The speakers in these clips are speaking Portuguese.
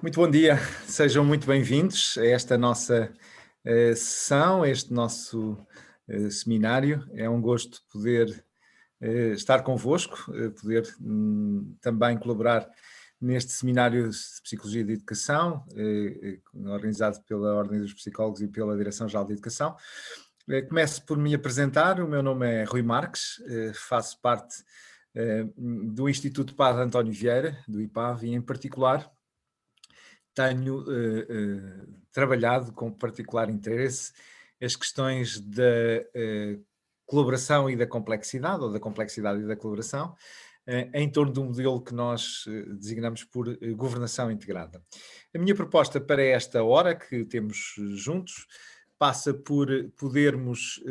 Muito bom dia, sejam muito bem-vindos a esta nossa sessão, a este nosso seminário. É um gosto poder estar convosco, poder também colaborar neste seminário de Psicologia de Educação, organizado pela Ordem dos Psicólogos e pela Direção-Geral de Educação. Começo por me apresentar. O meu nome é Rui Marques, faço parte do Instituto Padre António Vieira, do IPAV, e em particular tenho trabalhado com particular interesse as questões da colaboração e da complexidade, ou da complexidade e da colaboração, em torno de um modelo que nós designamos por governação integrada. A minha proposta para esta hora que temos juntos passa por podermos,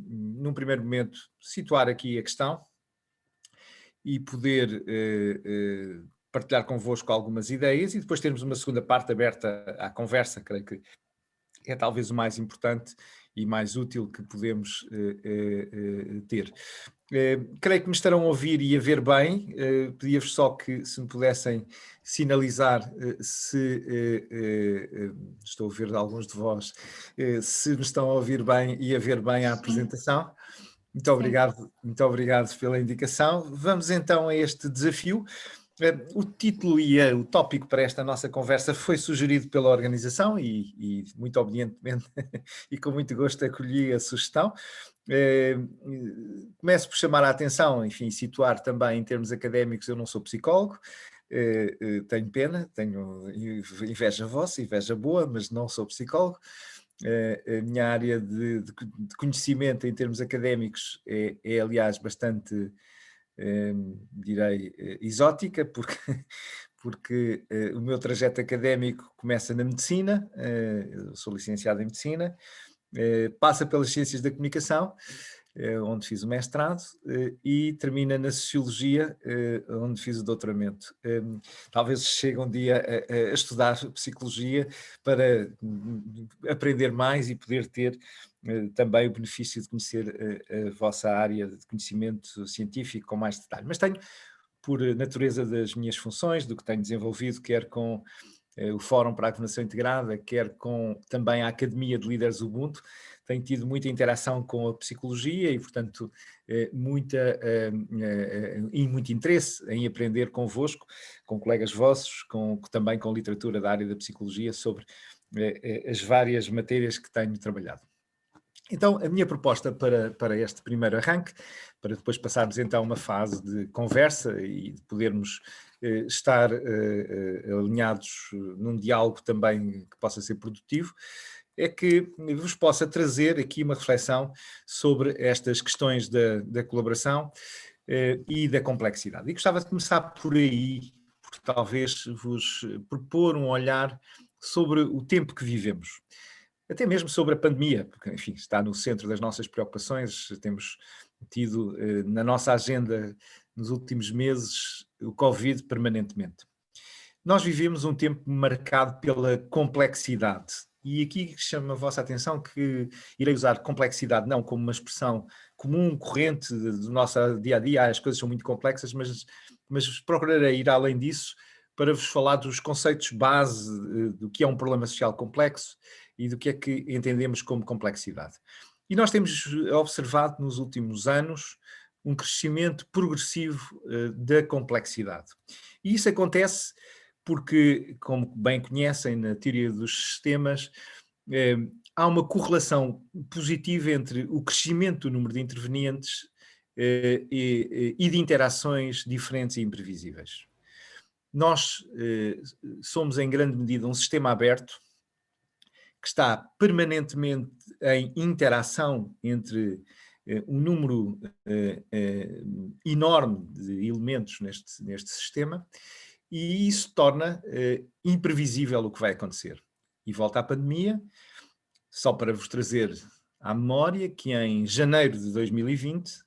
num primeiro momento, situar aqui a questão e poder partilhar convosco algumas ideias e depois termos uma segunda parte aberta à conversa. Creio que é talvez o mais importante e mais útil que podemos ter. Creio que me estarão a ouvir e a ver bem. Pedia-vos só que se me pudessem sinalizar se estou a ver alguns de vós, se me estão a ouvir bem e a ver bem a Sim, apresentação. sim. Muito obrigado pela indicação. Vamos então a este desafio. O título e o tópico para esta nossa conversa foi sugerido pela organização e muito obedientemente e com muito gosto acolhi a sugestão. Começo por chamar a atenção, enfim, situar também em termos académicos. Eu não sou psicólogo, tenho pena, tenho inveja vossa, inveja boa, mas não sou psicólogo. A minha área de conhecimento em termos académicos é aliás, bastante, direi, exótica, porque, porque o meu trajeto académico começa na medicina, eu sou licenciado em medicina, passa pelas ciências da comunicação, onde fiz o mestrado, e termina na sociologia, onde fiz o doutoramento. Talvez chegue um dia a estudar psicologia para aprender mais e poder ter também o benefício de conhecer a vossa área de conhecimento científico com mais detalhe. Mas tenho, por natureza das minhas funções, do que tenho desenvolvido, quer com o Fórum para a Governação Integrada, quer com também a Academia de Líderes Ubuntu, tenho tido muita interação com a psicologia e, portanto, e muito interesse em aprender convosco, com colegas vossos, também com literatura da área da psicologia sobre as várias matérias que tenho trabalhado. Então, a minha proposta para este primeiro arranque, para depois passarmos então a uma fase de conversa e de podermos estar alinhados num diálogo também que possa ser produtivo, é que vos possa trazer aqui uma reflexão sobre estas questões da colaboração e da complexidade. E gostava de começar por aí, por talvez vos propor um olhar sobre o tempo que vivemos. Até mesmo sobre a pandemia, porque, enfim, está no centro das nossas preocupações. Temos tido na nossa agenda, nos últimos meses, o Covid permanentemente. Nós vivemos um tempo marcado pela complexidade. E aqui chama a vossa atenção que irei usar complexidade não como uma expressão comum, corrente do nosso dia-a-dia. As coisas são muito complexas, mas procurarei ir além disso para vos falar dos conceitos base do que é um problema social complexo e do que é que entendemos como complexidade. E nós temos observado nos últimos anos um crescimento progressivo da complexidade. E isso acontece porque, como bem conhecem na teoria dos sistemas, há uma correlação positiva entre o crescimento do número de intervenientes e de interações diferentes e imprevisíveis. Nós somos, em grande medida, um sistema aberto que está permanentemente em interação entre um número enorme de elementos neste sistema, e isso torna imprevisível o que vai acontecer. E volta à pandemia, só para vos trazer à memória que em janeiro de 2020,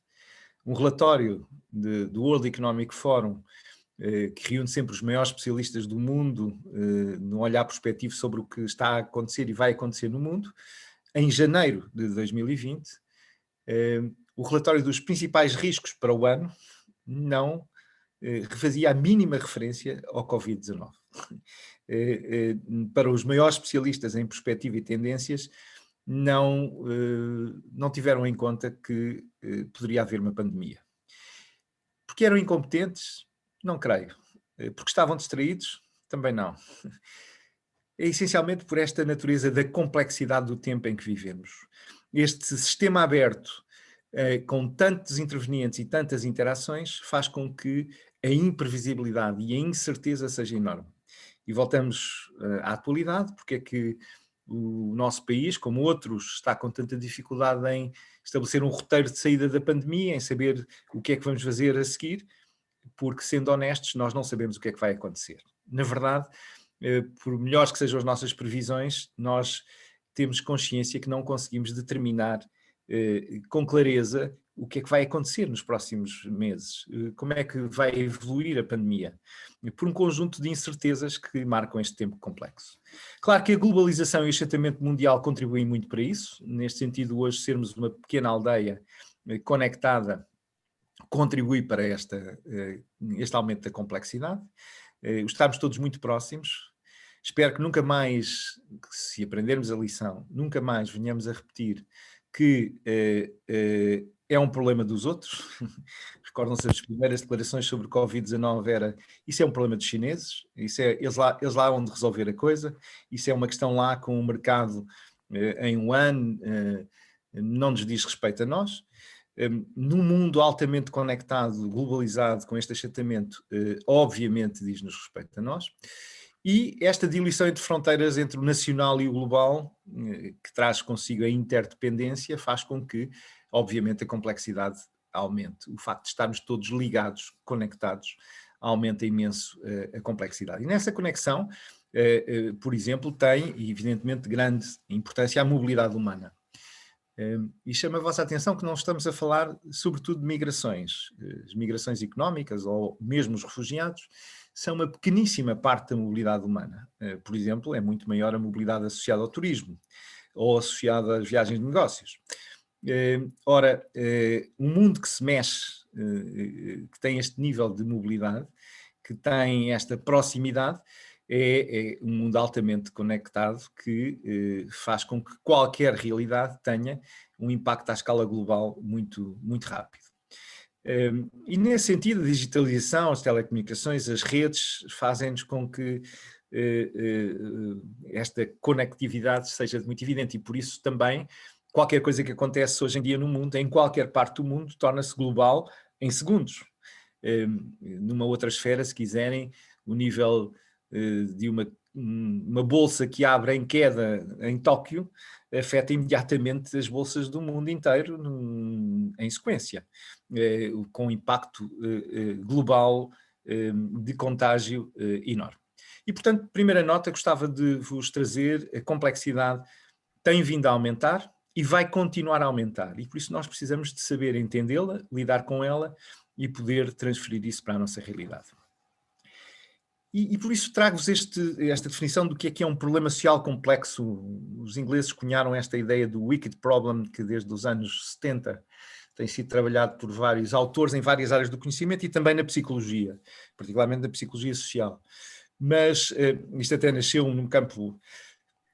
um relatório do World Economic Forum, que reúne sempre os maiores especialistas do mundo, num olhar prospectivo sobre o que está a acontecer e vai acontecer no mundo, em janeiro de 2020, o relatório dos principais riscos para o ano não fazia a mínima referência ao Covid-19. para os maiores especialistas em perspectiva e tendências, não tiveram em conta que poderia haver uma pandemia. Porque eram incompetentes? Não creio. Porque estavam distraídos? Também não. É essencialmente por esta natureza da complexidade do tempo em que vivemos. Este sistema aberto, com tantos intervenientes e tantas interações, faz com que a imprevisibilidade e a incerteza seja enorme. E voltamos à atualidade, porque é que o nosso país, como outros, está com tanta dificuldade em estabelecer um roteiro de saída da pandemia, em saber o que é que vamos fazer a seguir, porque, sendo honestos, nós não sabemos o que é que vai acontecer. Na verdade, por melhores que sejam as nossas previsões, nós temos consciência que não conseguimos determinar com clareza o que é que vai acontecer nos próximos meses, como é que vai evoluir a pandemia, por um conjunto de incertezas que marcam este tempo complexo. Claro que a globalização e o achatamento mundial contribuem muito para isso. Neste sentido, hoje sermos uma pequena aldeia conectada contribui para este aumento da complexidade. Estarmos todos muito próximos. Espero que nunca mais, se aprendermos a lição, nunca mais venhamos a repetir que é um problema dos outros. Recordam-se as primeiras declarações sobre Covid-19 era isso é um problema dos chineses, eles lá onde resolver a coisa, isso é uma questão lá com o mercado em Wuhan, não nos diz respeito a nós. Num mundo altamente conectado, globalizado, com este achatamento, obviamente diz-nos respeito a nós. E esta diluição entre fronteiras entre o nacional e o global, que traz consigo a interdependência, faz com que, obviamente, a complexidade aumente. O facto de estarmos todos ligados, conectados, aumenta imenso a complexidade. E nessa conexão, por exemplo, tem, evidentemente, grande importância a mobilidade humana. E chama a vossa atenção que não estamos a falar sobretudo de migrações. As migrações económicas ou mesmo os refugiados são uma pequeníssima parte da mobilidade humana. Por exemplo, é muito maior a mobilidade associada ao turismo ou associada às viagens de negócios. Ora, um mundo que se mexe, que tem este nível de mobilidade, que tem esta proximidade, é um mundo altamente conectado que faz com que qualquer realidade tenha um impacto à escala global muito, muito rápido. E nesse sentido, a digitalização, as telecomunicações, as redes fazem-nos com que esta conectividade seja muito evidente e por isso também qualquer coisa que acontece hoje em dia no mundo, em qualquer parte do mundo, torna-se global em segundos. Numa outra esfera, se quiserem, o nível de uma bolsa que abre em queda em Tóquio afeta imediatamente as bolsas do mundo inteiro em sequência, com impacto global de contágio enorme. E, portanto, primeira nota, gostava de vos trazer a complexidade tem vindo a aumentar e vai continuar a aumentar. E por isso nós precisamos de saber entendê-la, lidar com ela e poder transferir isso para a nossa realidade. E por isso trago-vos esta definição do que é um problema social complexo. Os ingleses cunharam esta ideia do wicked problem, que desde os anos 70 tem sido trabalhado por vários autores em várias áreas do conhecimento e também na psicologia, particularmente na psicologia social. Mas isto até nasceu num campo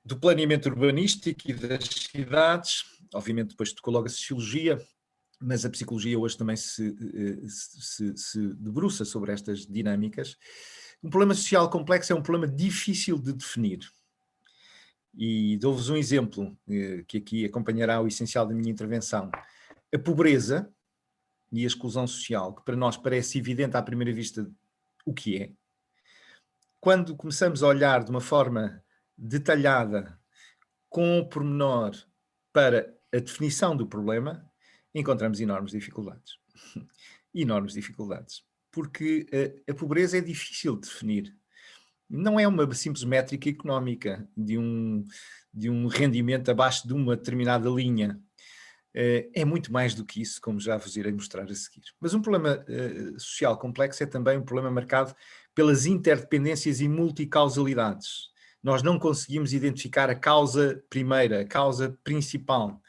do planeamento urbanístico e das cidades, obviamente depois tocou logo a sociologia, mas a psicologia hoje também se debruça sobre estas dinâmicas. Um problema social complexo é um problema difícil de definir. E dou-vos um exemplo que aqui acompanhará o essencial da minha intervenção. A pobreza e a exclusão social, que para nós parece evidente à primeira vista o que é, quando começamos a olhar de uma forma detalhada, com o pormenor, para a definição do problema, encontramos enormes dificuldades. Enormes dificuldades. Porque a pobreza é difícil de definir. Não é uma simples métrica económica de um rendimento abaixo de uma determinada linha. É muito mais do que isso, como já vos irei mostrar a seguir. Mas um problema social complexo é também um problema marcado pelas interdependências e multicausalidades. Nós não conseguimos identificar a causa primeira, a causa principal.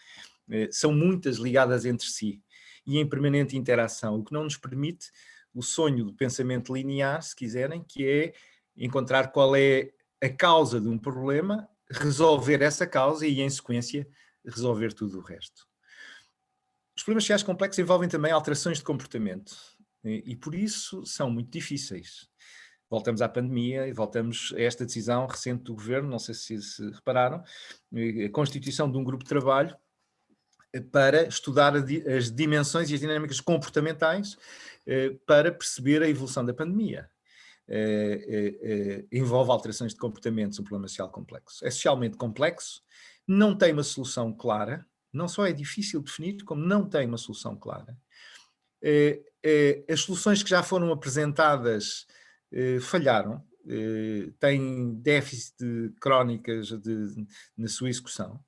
São muitas ligadas entre si e em permanente interação, o que não nos permite o sonho do pensamento linear, se quiserem, que é encontrar qual é a causa de um problema, resolver essa causa e, em sequência, resolver tudo o resto. Os problemas sociais complexos envolvem também alterações de comportamento e por isso são muito difíceis. Voltamos à pandemia e voltamos a esta decisão recente do governo, não sei se repararam, a constituição de um grupo de trabalho para estudar as dimensões e as dinâmicas comportamentais para perceber a evolução da pandemia. Envolve alterações de comportamentos, um problema social complexo. É socialmente complexo, não tem uma solução clara, não só é difícil de definir, como não tem uma solução clara. As soluções que já foram apresentadas falharam, têm déficit crónicas na sua execução.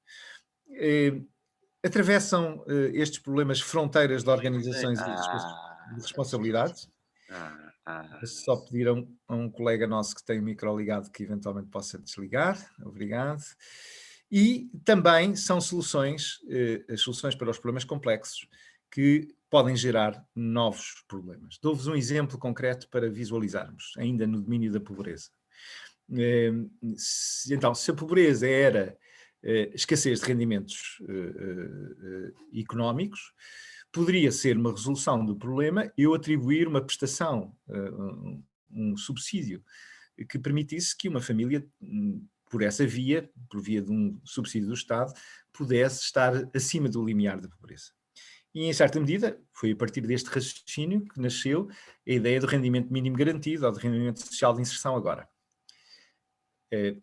Atravessam estes problemas fronteiras de organizações e de responsabilidades. Só pedir a um colega nosso que tem o micro ligado que eventualmente possa desligar. Obrigado. E também são soluções, as soluções para os problemas complexos, que podem gerar novos problemas. Dou-vos um exemplo concreto para visualizarmos, ainda no domínio da pobreza. Então, se a pobreza era escassez de rendimentos económicos, poderia ser uma resolução do problema eu atribuir uma prestação, um subsídio, que permitisse que uma família, por essa via, por via de um subsídio do Estado, pudesse estar acima do limiar da pobreza. E, em certa medida, foi a partir deste raciocínio que nasceu a ideia do rendimento mínimo garantido ou do rendimento social de inserção agora.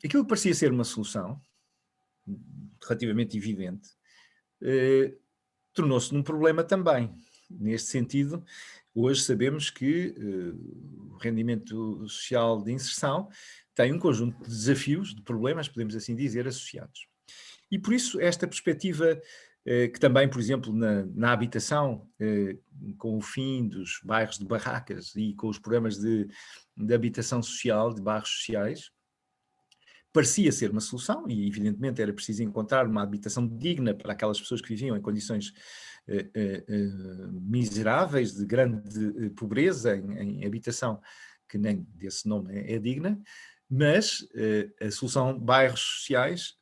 Aquilo que parecia ser uma solução relativamente evidente, tornou-se num problema também. Neste sentido, hoje sabemos que o rendimento social de inserção tem um conjunto de desafios, de problemas, podemos assim dizer, associados. E por isso esta perspectiva que também, por exemplo, na habitação, com o fim dos bairros de barracas e com os programas de habitação social, de bairros sociais, parecia ser uma solução e, evidentemente, era preciso encontrar uma habitação digna para aquelas pessoas que viviam em condições miseráveis, de grande pobreza em habitação, que nem desse nome é digna, mas a solução bairros sociais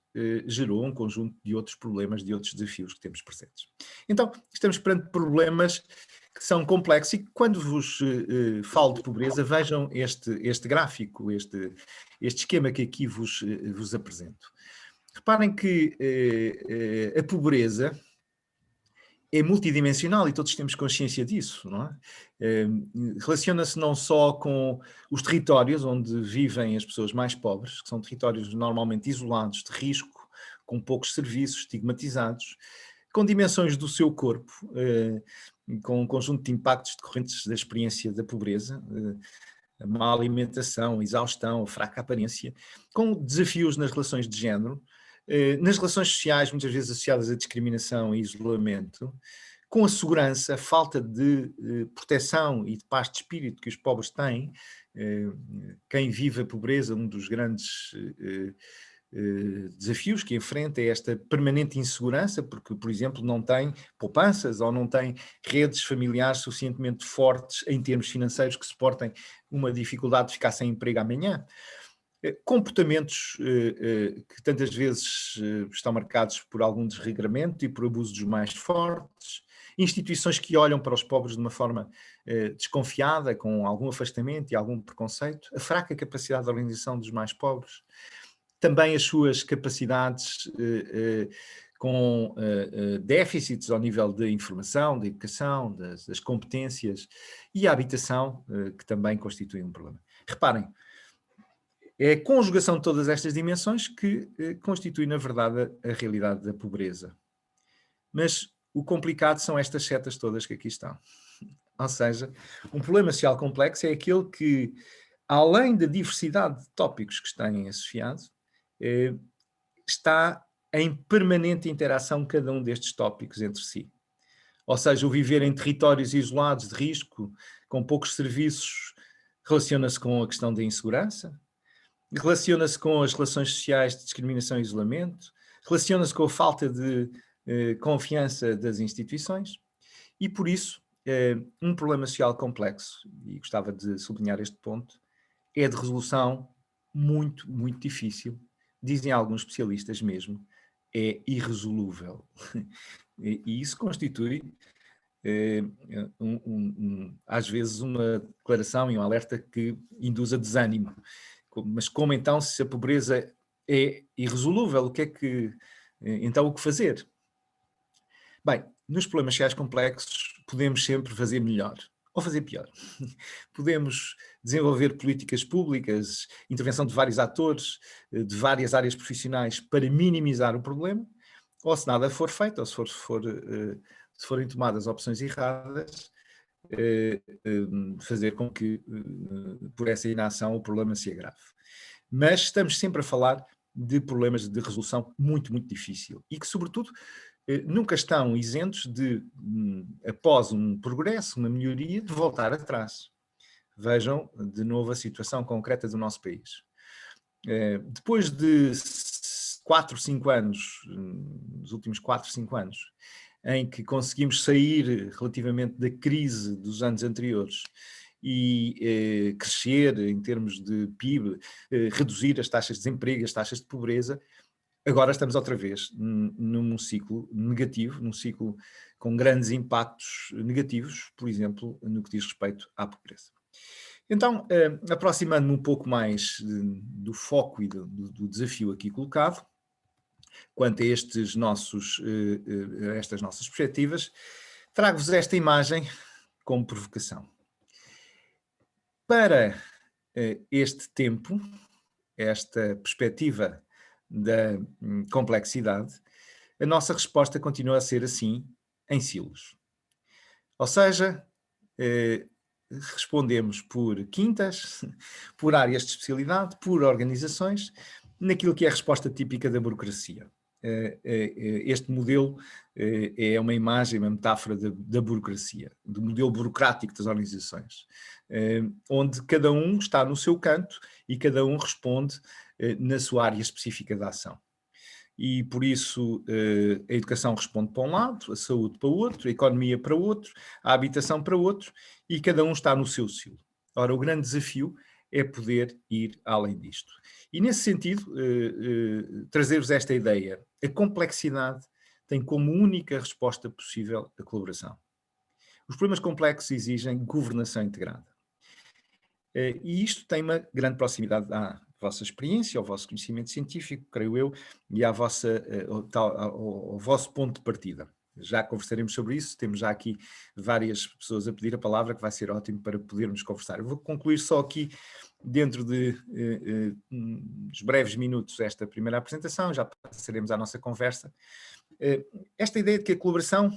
gerou um conjunto de outros problemas, de outros desafios que temos presentes. Então, estamos perante problemas que são complexos e quando vos falo de pobreza, vejam este gráfico, este esquema que aqui vos apresento. Reparem que a pobreza é multidimensional e todos temos consciência disso, não é? Relaciona-se não só com os territórios onde vivem as pessoas mais pobres, que são territórios normalmente isolados, de risco, com poucos serviços, estigmatizados, com dimensões do seu corpo, com um conjunto de impactos decorrentes da experiência da pobreza, a má alimentação, a exaustão, a fraca aparência, com desafios nas relações de género, nas relações sociais, muitas vezes associadas à discriminação e isolamento, com a segurança, a falta de proteção e de paz de espírito que os pobres têm. Quem vive a pobreza, um dos grandes desafios que enfrenta é esta permanente insegurança, porque, por exemplo, não tem poupanças ou não tem redes familiares suficientemente fortes em termos financeiros que suportem uma dificuldade de ficar sem emprego amanhã. Comportamentos que tantas vezes estão marcados por algum desregramento e por abuso dos mais fortes, instituições que olham para os pobres de uma forma desconfiada, com algum afastamento e algum preconceito, a fraca capacidade de organização dos mais pobres, também as suas capacidades com déficits ao nível de informação, de educação, das competências e a habitação, que também constitui um problema. Reparem, é a conjugação de todas estas dimensões que constitui, na verdade, a realidade da pobreza. Mas o complicado são estas setas todas que aqui estão. Ou seja, um problema social complexo é aquele que, além da diversidade de tópicos que têm associado, está em permanente interação cada um destes tópicos entre si. Ou seja, o viver em territórios isolados de risco, com poucos serviços, relaciona-se com a questão da insegurança, relaciona-se com as relações sociais de discriminação e isolamento, relaciona-se com a falta de confiança das instituições e, por isso, um problema social complexo, e gostava de sublinhar este ponto, é de resolução muito, muito difícil. Dizem alguns especialistas mesmo, é irresolúvel. E isso constitui, eh, às vezes, uma declaração e um alerta que induz a desânimo. Mas como então, se a pobreza é irresolúvel, então o que fazer? Bem, nos problemas sociais complexos podemos sempre fazer melhor ou fazer pior. Podemos desenvolver políticas públicas, intervenção de vários atores, de várias áreas profissionais para minimizar o problema, ou se nada for feito, ou se forem tomadas opções erradas, fazer com que, por essa inação, o problema se agrave. Mas estamos sempre a falar de problemas de resolução muito, muito difícil e que, sobretudo, nunca estão isentos de, após um progresso, uma melhoria, de voltar atrás. Vejam, de novo, a situação concreta do nosso país. Depois de 4, 5 anos, nos últimos 4, 5 anos, em que conseguimos sair relativamente da crise dos anos anteriores e crescer em termos de PIB, reduzir as taxas de desemprego, as taxas de pobreza, agora estamos outra vez num ciclo negativo, num ciclo com grandes impactos negativos, por exemplo, no que diz respeito à pobreza. Então, aproximando-me um pouco mais do foco e do desafio aqui colocado, quanto a estas nossas perspectivas, trago-vos esta imagem como provocação. Para este tempo, esta perspectiva da complexidade, a nossa resposta continua a ser assim, em silos. Ou seja, respondemos por quintas, por áreas de especialidade, por organizações, naquilo que é a resposta típica da burocracia. Este modelo é uma imagem, uma metáfora da burocracia, do modelo burocrático das organizações, onde cada um está no seu canto e cada um responde na sua área específica de ação. E por isso a educação responde para um lado, a saúde para outro, a economia para outro, a habitação para outro, e cada um está no seu silo. Ora, o grande desafio é poder ir além disto. E nesse sentido, trazer-vos esta ideia. A complexidade tem como única resposta possível a colaboração. Os problemas complexos exigem governação integrada. E isto tem uma grande proximidade à vossa experiência, ao vosso conhecimento científico, creio eu, e ao vosso ponto de partida. Já conversaremos sobre isso, temos já aqui várias pessoas a pedir a palavra, que vai ser ótimo para podermos conversar. Eu vou concluir só aqui, dentro de uns breves minutos, esta primeira apresentação, já passaremos à nossa conversa. Esta ideia de que a colaboração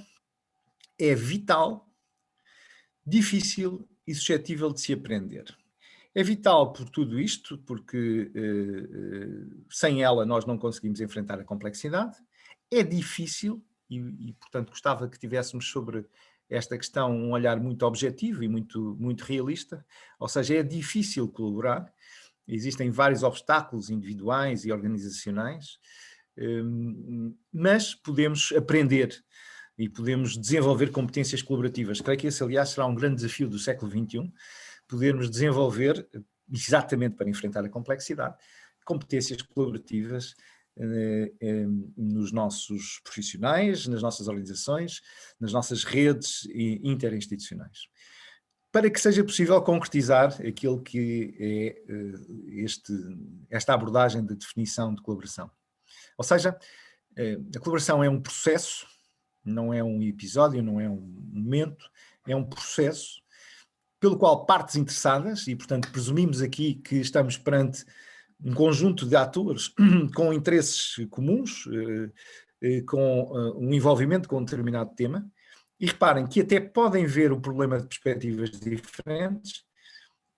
é vital, difícil e suscetível de se aprender. É vital por tudo isto, porque sem ela nós não conseguimos enfrentar a complexidade. É difícil e portanto, gostava que tivéssemos sobre esta questão um olhar muito objetivo e muito, muito realista. Ou seja, é difícil colaborar. Existem vários obstáculos individuais e organizacionais, mas podemos aprender e podemos desenvolver competências colaborativas. Creio que esse, aliás, será um grande desafio do século XXI, podermos desenvolver, exatamente para enfrentar a complexidade, competências colaborativas nos nossos profissionais, nas nossas organizações, nas nossas redes interinstitucionais. Para que seja possível concretizar aquilo que é esta abordagem de definição de colaboração. Ou seja, a colaboração é um processo, não é um episódio, não é um momento, é um processo pelo qual partes interessadas, e portanto presumimos aqui que estamos perante um conjunto de atores com interesses comuns, com um envolvimento com um determinado tema, e reparem que até podem ver o problema de perspectivas diferentes,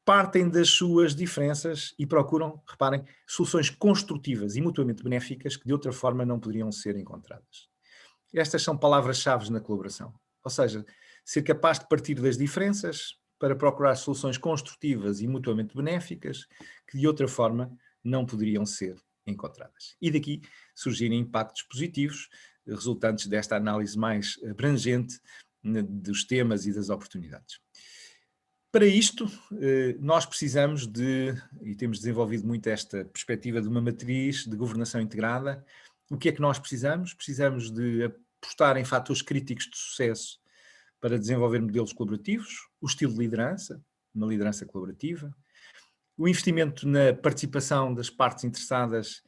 partem das suas diferenças e procuram, reparem, soluções construtivas e mutuamente benéficas que de outra forma não poderiam ser encontradas. Estas são palavras-chave na colaboração, ou seja, ser capaz de partir das diferenças para procurar soluções construtivas e mutuamente benéficas que de outra forma não poderiam ser encontradas. E daqui surgirem impactos positivos resultantes desta análise mais abrangente dos temas e das oportunidades. Para isto, nós precisamos e temos desenvolvido muito esta perspectiva de uma matriz de governação integrada. O que é que nós precisamos? Precisamos de apostar em fatores críticos de sucesso para desenvolver modelos colaborativos, o estilo de liderança, uma liderança colaborativa, o investimento na participação das partes interessadas,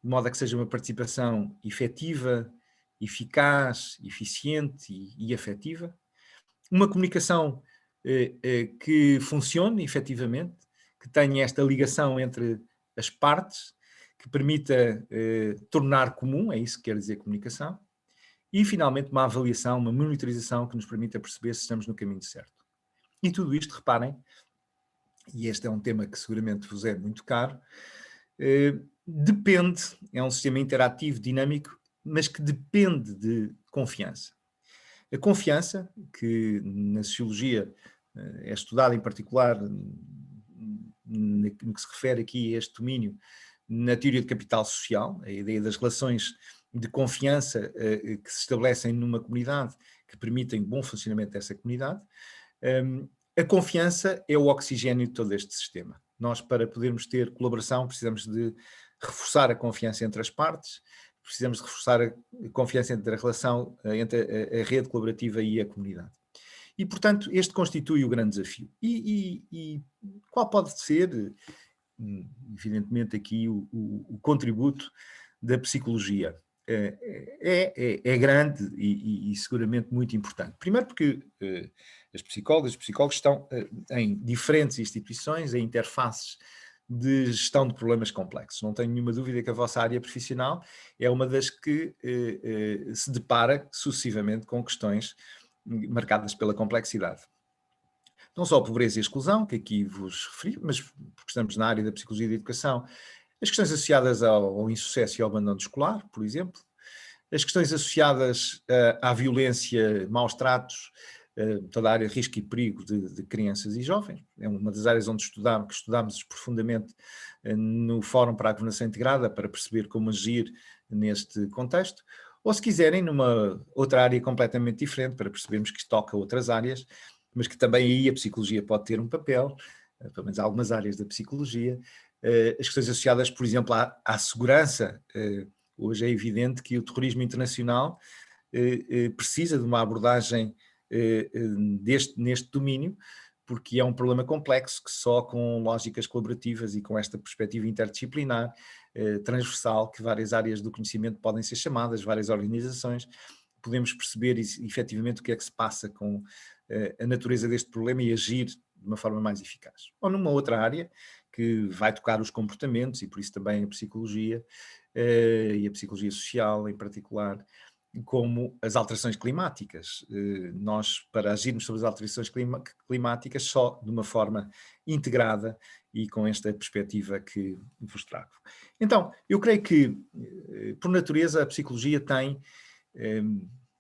de modo a que seja uma participação efetiva, eficaz, eficiente e afetiva, uma comunicação que funcione efetivamente, que tenha esta ligação entre as partes, que permita tornar comum, é isso que quer dizer comunicação, e finalmente uma avaliação, uma monitorização que nos permita perceber se estamos no caminho certo. E tudo isto, reparem, e este é um tema que seguramente vos é muito caro, depende, é um sistema interativo, dinâmico, mas que depende de confiança. A confiança, que na sociologia é estudada em particular no que se refere aqui a este domínio, na teoria de capital social, a ideia das relações de confiança que se estabelecem numa comunidade, que permitem o bom funcionamento dessa comunidade. A confiança é o oxigênio de todo este sistema. Nós, para podermos ter colaboração, precisamos de reforçar a confiança entre as partes, precisamos de reforçar a confiança entre a relação, entre a rede colaborativa e a comunidade. E, portanto, este constitui o grande desafio. E qual pode ser, evidentemente, aqui o contributo da psicologia? É grande e seguramente muito importante. Primeiro porque as psicólogas e os psicólogos estão em diferentes instituições, em interfaces de gestão de problemas complexos. Não tenho nenhuma dúvida que a vossa área profissional é uma das que se depara sucessivamente com questões marcadas pela complexidade. Não só a pobreza e a exclusão, que aqui vos referi, mas porque estamos na área da psicologia e da educação, as questões associadas ao insucesso e ao abandono escolar, por exemplo, as questões associadas à violência, maus tratos, toda a área de risco e perigo de crianças e jovens. É uma das áreas onde estudámos profundamente no Fórum para a Governação Integrada, para perceber como agir neste contexto. Ou, se quiserem, numa outra área completamente diferente, para percebermos que isto toca outras áreas, mas que também aí a psicologia pode ter um papel, pelo menos algumas áreas da psicologia, as questões associadas, por exemplo, à segurança. Hoje é evidente que o terrorismo internacional precisa de uma abordagem neste domínio, porque é um problema complexo que só com lógicas colaborativas e com esta perspectiva interdisciplinar, transversal, que várias áreas do conhecimento podem ser chamadas, várias organizações, podemos perceber efetivamente o que é que se passa com a natureza deste problema e agir de uma forma mais eficaz. Ou numa outra área que vai tocar os comportamentos, e por isso também a psicologia, e a psicologia social em particular, como as alterações climáticas. Nós, para agirmos sobre as alterações climáticas, só de uma forma integrada e com esta perspectiva que vos trago. Então, eu creio que, por natureza, a psicologia tem,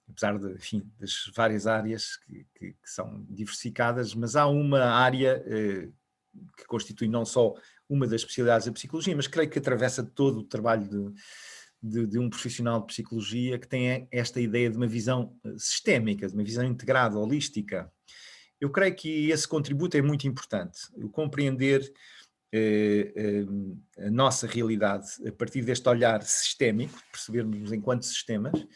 apesar de, enfim, das várias áreas que são diversificadas, mas há uma área que constitui não só uma das especialidades da psicologia, mas creio que atravessa todo o trabalho de um profissional de psicologia que tem esta ideia de uma visão sistémica, de uma visão integrada, holística. Eu creio que esse contributo é muito importante, o compreender a nossa realidade a partir deste olhar sistémico, percebermos enquanto sistemas,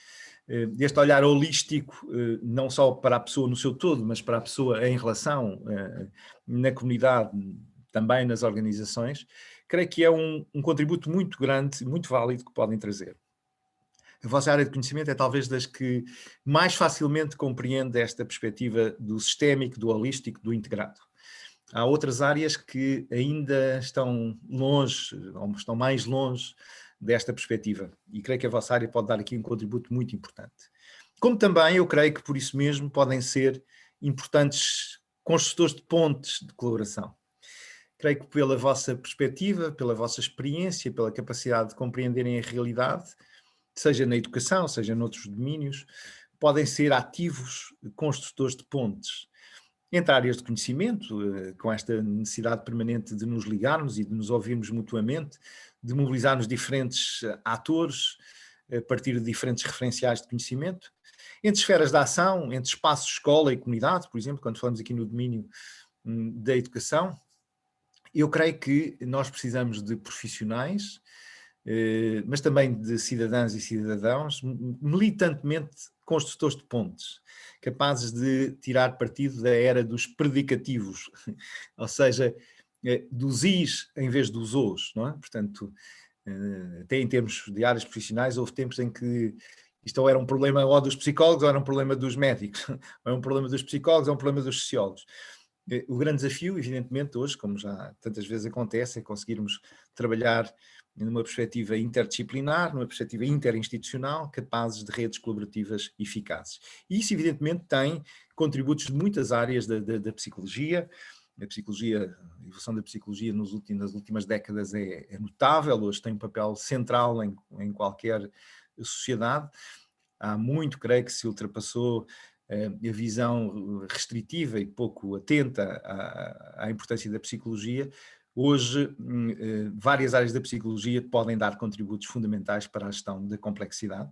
deste olhar holístico, não só para a pessoa no seu todo, mas para a pessoa em relação na comunidade, também nas organizações, creio que é um contributo muito grande, muito válido que podem trazer. A vossa área de conhecimento é talvez das que mais facilmente compreende esta perspectiva do sistémico, do holístico, do integrado. Há outras áreas que ainda estão longe, ou estão mais longe desta perspectiva, e creio que a vossa área pode dar aqui um contributo muito importante. Como também eu creio que por isso mesmo podem ser importantes construtores de pontes de colaboração. Creio que pela vossa perspectiva, pela vossa experiência, pela capacidade de compreenderem a realidade, seja na educação, seja noutros domínios, podem ser ativos construtores de pontes entre áreas de conhecimento, com esta necessidade permanente de nos ligarmos e de nos ouvirmos mutuamente, de mobilizarmos diferentes atores a partir de diferentes referenciais de conhecimento, entre esferas de ação, entre espaços, escola e comunidade, por exemplo, quando falamos aqui no domínio da educação, eu creio que nós precisamos de profissionais, mas também de cidadãs e cidadãos, militantemente construtores de pontes, capazes de tirar partido da era dos predicativos, ou seja, dos is em vez dos os, não é? Portanto, até em termos de áreas profissionais, houve tempos em que isto ou era um problema ou dos psicólogos ou era um problema dos médicos, ou é um problema dos psicólogos ou é um problema dos sociólogos. O grande desafio, evidentemente, hoje, como já tantas vezes acontece, é conseguirmos trabalhar numa perspectiva interdisciplinar, numa perspectiva interinstitucional, capazes de redes colaborativas eficazes. E isso, evidentemente, tem contributos de muitas áreas da psicologia. A psicologia, a evolução da psicologia nas últimas décadas é notável, hoje tem um papel central em qualquer sociedade. Há muito, creio que se ultrapassou a visão restritiva e pouco atenta à importância da psicologia. Hoje, várias áreas da psicologia podem dar contributos fundamentais para a gestão da complexidade.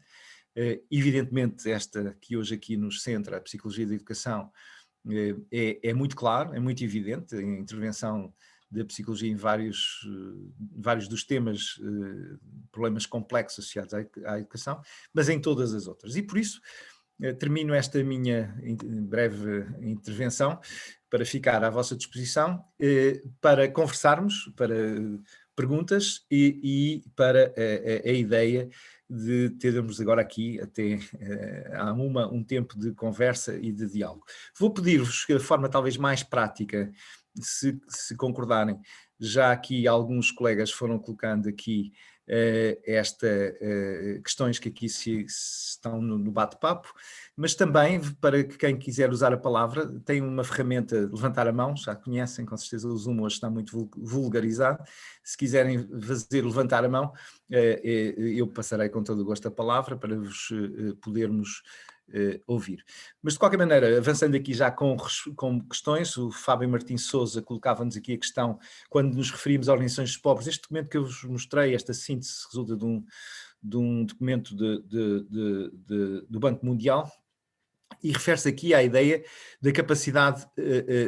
Evidentemente, esta que hoje aqui nos centra, a psicologia da educação, é muito claro, é muito evidente, a intervenção da psicologia em vários dos temas, problemas complexos associados à educação, mas em todas as outras. E por isso, termino esta minha breve intervenção para ficar à vossa disposição, para conversarmos, para perguntas e para a ideia de termos agora aqui até há um tempo de conversa e de diálogo. Vou pedir-vos, de forma talvez mais prática, se concordarem, já aqui alguns colegas foram colocando aqui questões que aqui estão no bate-papo, mas também para que quem quiser usar a palavra tem uma ferramenta, levantar a mão, já conhecem, com certeza o Zoom hoje está muito vulgarizado. Se quiserem fazer levantar a mão, eu passarei com todo o gosto a palavra para vos podermos ouvir. Mas de qualquer maneira, avançando aqui já com questões, o Fábio Martins Souza colocava-nos aqui a questão, quando nos referimos a organizações de pobres, este documento que eu vos mostrei, esta síntese, resulta de um documento do Banco Mundial, e refere-se aqui à ideia da capacidade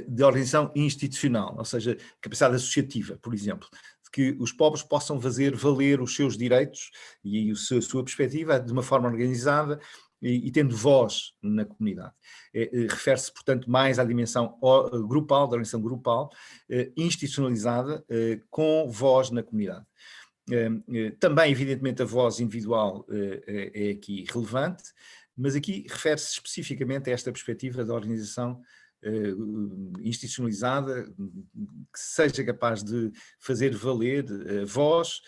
de organização institucional, ou seja, capacidade associativa, por exemplo, de que os pobres possam fazer valer os seus direitos e a sua perspectiva de uma forma organizada e tendo voz na comunidade. Refere-se, portanto, mais à dimensão grupal, da organização grupal, institucionalizada, com voz na comunidade. Também, evidentemente, a voz individual é aqui relevante, mas aqui refere-se especificamente a esta perspectiva da organização institucionalizada, que seja capaz de fazer valer a voz,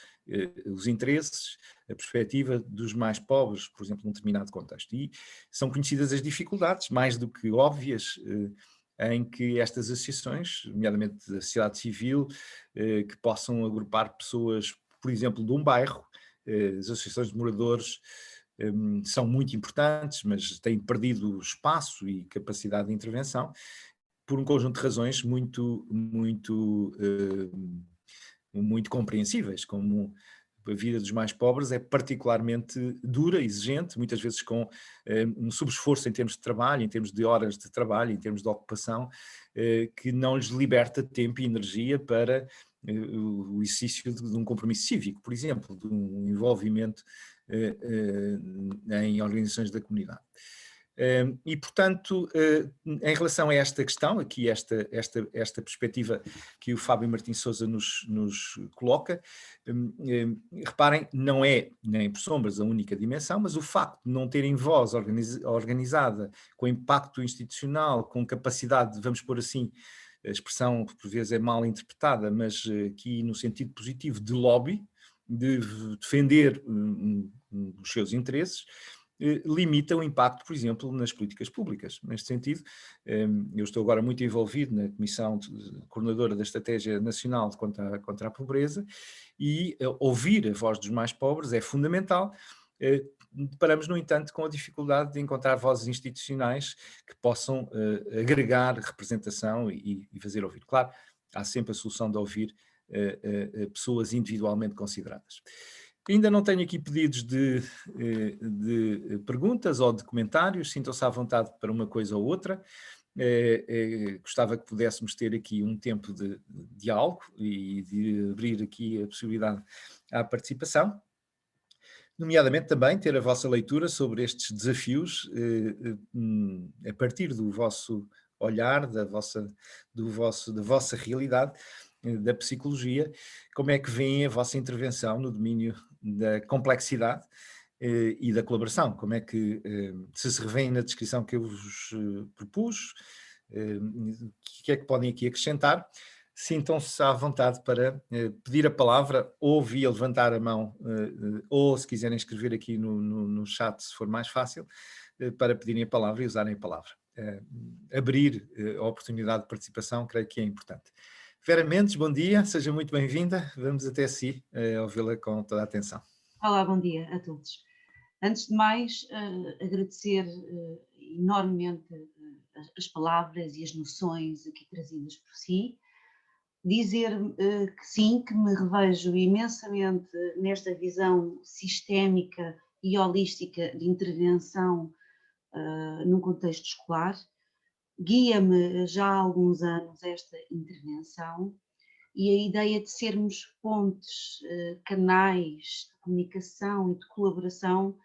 os interesses, a perspectiva dos mais pobres, por exemplo, num determinado contexto. E são conhecidas as dificuldades, mais do que óbvias, em que estas associações, nomeadamente da sociedade civil, que possam agrupar pessoas, por exemplo, de um bairro, as associações de moradores são muito importantes, mas têm perdido espaço e capacidade de intervenção por um conjunto de razões muito compreensíveis, como a vida dos mais pobres é particularmente dura, exigente, muitas vezes com um subesforço em termos de trabalho, em termos de horas de trabalho, em termos de ocupação, que não lhes liberta tempo e energia para o exercício de um compromisso cívico, por exemplo, de um envolvimento em organizações da comunidade. E, portanto, em relação a esta questão, aqui esta perspectiva que o Fábio Martins Souza nos coloca, reparem, não é nem por sombras a única dimensão, mas o facto de não terem voz organizada, com impacto institucional, com capacidade, vamos pôr assim, a expressão que por vezes é mal interpretada, mas aqui no sentido positivo de lobby, de defender os seus interesses, limita o impacto, por exemplo, nas políticas públicas. Neste sentido, eu estou agora muito envolvido na Comissão Coordenadora da Estratégia Nacional contra a Pobreza e ouvir a voz dos mais pobres é fundamental. Deparamos, no entanto, com a dificuldade de encontrar vozes institucionais que possam agregar representação e fazer ouvir. Claro, há sempre a solução de ouvir pessoas individualmente consideradas. Ainda não tenho aqui pedidos de perguntas ou de comentários, sintam-se à vontade para uma coisa ou outra. Gostava que pudéssemos ter aqui um tempo de diálogo e de abrir aqui a possibilidade à participação, nomeadamente também ter a vossa leitura sobre estes desafios, a partir do vosso olhar, da vossa realidade, da psicologia, como é que vem a vossa intervenção no domínio da complexidade e da colaboração, como é que se revêem na descrição que eu vos propus, o que é que podem aqui acrescentar. Sintam-se à vontade para pedir a palavra ou via levantar a mão, ou se quiserem escrever aqui no chat, se for mais fácil, para pedirem a palavra e usarem a palavra. Abrir a oportunidade de participação, creio que é importante. Vera Mendes, bom dia, seja muito bem-vinda. Vamos até si ouvi-la com toda a atenção. Olá, bom dia a todos. Antes de mais, agradecer enormemente as palavras e as noções aqui trazidas por si. Dizer que sim, que me revejo imensamente nesta visão sistémica e holística de intervenção num contexto escolar. Guia-me já há alguns anos esta intervenção e a ideia de sermos pontes, canais de comunicação e de colaboração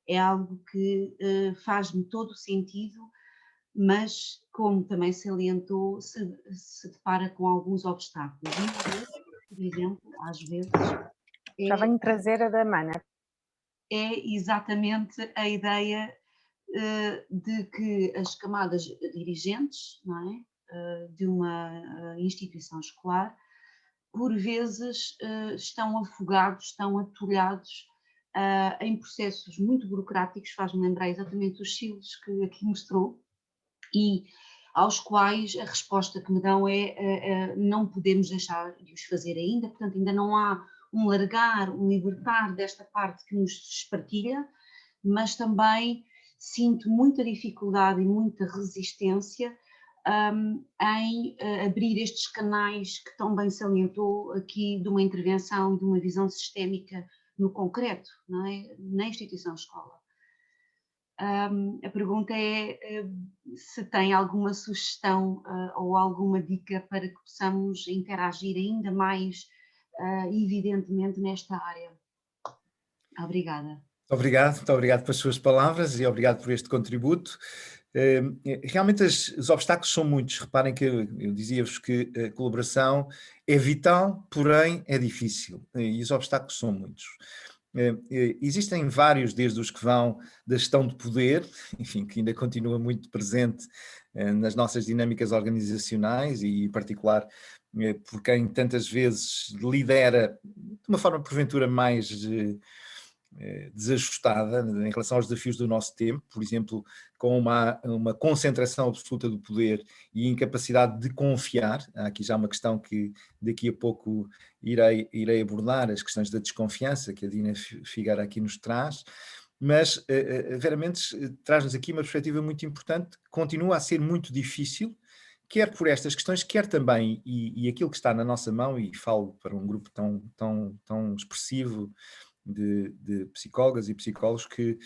é algo que faz-me todo o sentido, mas, como também salientou, se depara com alguns obstáculos. Por exemplo, às vezes, Já venho trazer a da Mana. é exatamente a ideia de que as camadas dirigentes, não é, de uma instituição escolar, por vezes estão afogados, estão atolhados em processos muito burocráticos, faz-me lembrar exatamente os silos que aqui mostrou, e aos quais a resposta que me dão é não podemos deixar de os fazer ainda, portanto ainda não há um largar, um libertar desta parte que nos espartilha, mas também sinto muita dificuldade e muita resistência em abrir estes canais que tão bem salientou aqui de uma intervenção e de uma visão sistémica no concreto, não é? Na instituição escola. A pergunta é se tem alguma sugestão ou alguma dica para que possamos interagir ainda mais evidentemente nesta área. Obrigada. Muito obrigado pelas suas palavras e obrigado por este contributo. Realmente os obstáculos são muitos. Reparem que eu dizia-vos que a colaboração é vital, porém é difícil, e os obstáculos são muitos. Existem vários, desde os que vão da gestão de poder, enfim, que ainda continua muito presente nas nossas dinâmicas organizacionais e, em particular, por quem tantas vezes lidera de uma forma, porventura, mais desajustada em relação aos desafios do nosso tempo, por exemplo, com uma concentração absoluta do poder e incapacidade de confiar. Há aqui já uma questão que daqui a pouco irei abordar, as questões da desconfiança que a Dina Figueira aqui nos traz, mas Vera Mendes traz-nos aqui uma perspectiva muito importante, continua a ser muito difícil, quer por estas questões, quer também, e aquilo que está na nossa mão, e falo para um grupo tão expressivo de psicólogas e psicólogos, que